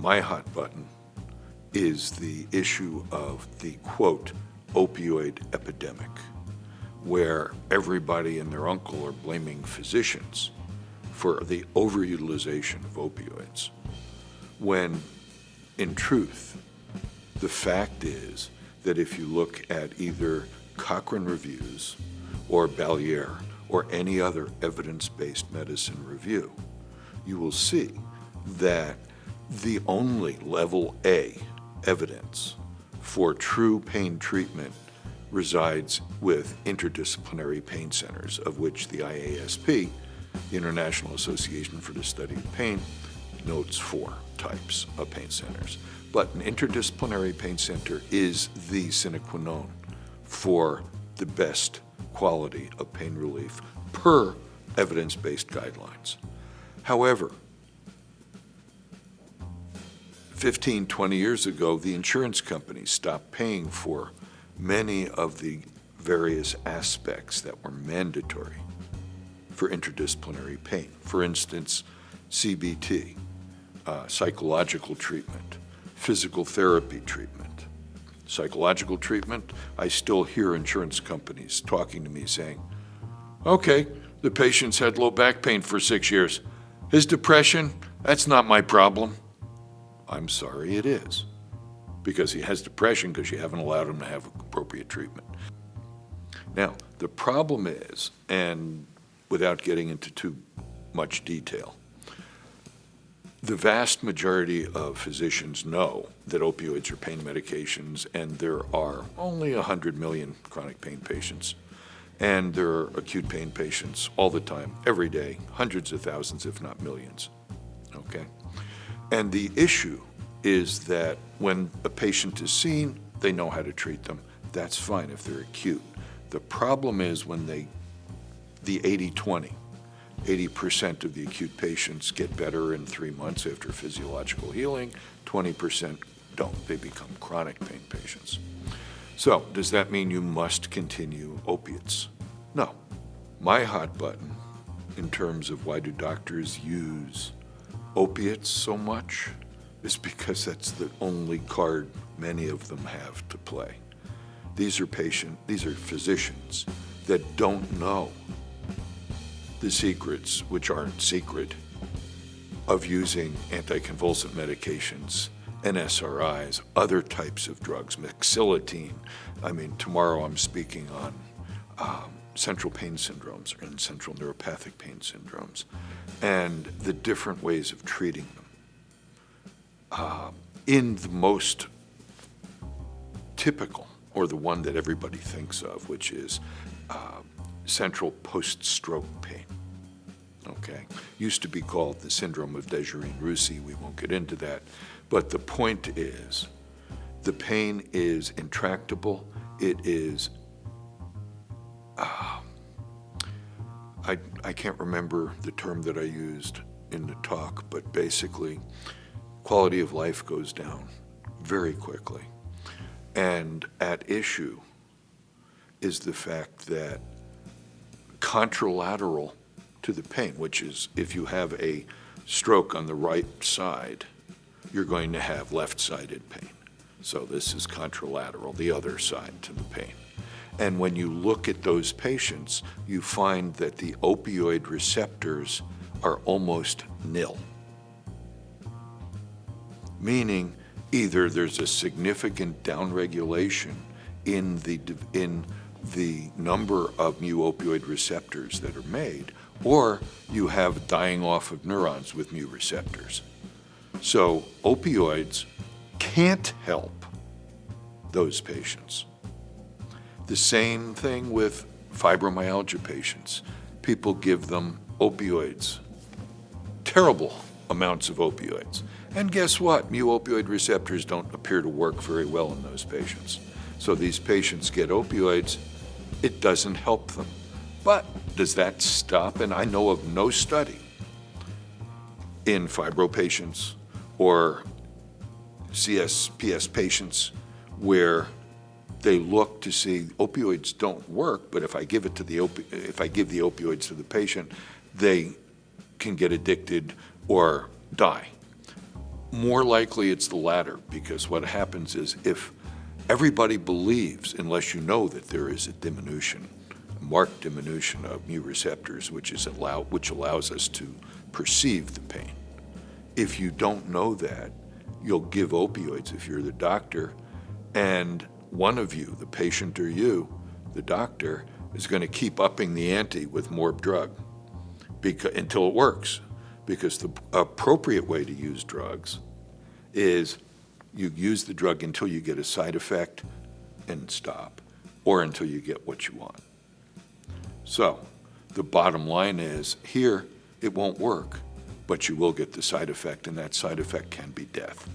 My hot button is the issue of the, quote, opioid epidemic, where everybody and their uncle are blaming physicians for the overutilization of opioids, when in truth, the fact is that if you look at either Cochrane reviews or Ballier or any other evidence-based medicine review, you will see that the only level A evidence for true pain treatment resides with interdisciplinary pain centers, of which the IASP, the International Association for the Study of Pain, notes 4 types of pain centers. But an interdisciplinary pain center is the sine qua non for the best quality of pain relief per evidence-based guidelines. However, 15, 20 years ago, the insurance companies stopped paying for many of the various aspects that were mandatory for interdisciplinary pain. For instance, CBT, psychological treatment, physical therapy treatment. Psychological treatment, I still hear insurance companies talking to me saying, okay, the patient's had low back pain for 6 years. His depression, that's not my problem. I'm sorry, it is. Because he has depression because you haven't allowed him to have appropriate treatment. Now, the problem is, and without getting into too much detail, the vast majority of physicians know that opioids are pain medications, and there are only 100 million chronic pain patients. And there are acute pain patients all the time, every day, hundreds of thousands, if not millions, okay? And the issue is that when a patient is seen, they know how to treat them. That's fine if they're acute. The problem is when the 80-20, 80% of the acute patients get better in 3 months after physiological healing, 20% don't. They become chronic pain patients. So does that mean you must continue opiates? No. My hot button in terms of why do doctors use opiates so much is because that's the only card many of them have to play. These are physicians that don't know the secrets, which aren't secret, of using anticonvulsant medications, NSRIs, other types of drugs, mexillatine. I mean, tomorrow I'm speaking on central pain syndromes and central neuropathic pain syndromes and the different ways of treating them. In the most typical, or the one that everybody thinks of, which is central post-stroke pain. Okay, used to be called the syndrome of Dejerine-Roussy. We won't get into that, but the point is, the pain is intractable. It is, I can't remember the term that I used in the talk, but basically, quality of life goes down very quickly. And at issue is the fact that contralateral to the pain, which is if you have a stroke on the right side, you're going to have left-sided pain. So this is contralateral, the other side to the pain. And when you look at those patients, you find that the opioid receptors are almost nil. Meaning either there's a significant downregulation in the number of mu opioid receptors that are made, or you have dying off of neurons with mu receptors. So opioids can't help those patients. The same thing with fibromyalgia patients. People give them opioids, terrible amounts of opioids. And guess what? Mu opioid receptors don't appear to work very well in those patients. So these patients get opioids, it doesn't help them. But does that stop? And I know of no study in fibro patients or CSPS patients where they look to see opioids don't work, but if I give the opioids to the patient, they can get addicted or die. More likely it's the latter, because what happens is if everybody believes, unless you know that there is a diminution, a marked diminution of mu receptors, which allows us to perceive the pain. If you don't know that, you'll give opioids if you're the doctor, and one of you, the patient or you, the doctor, is going to keep upping the ante with more drug until it works. Because the appropriate way to use drugs is you use the drug until you get a side effect and stop, or until you get what you want. So the bottom line is, here it won't work, but you will get the side effect, and that side effect can be death.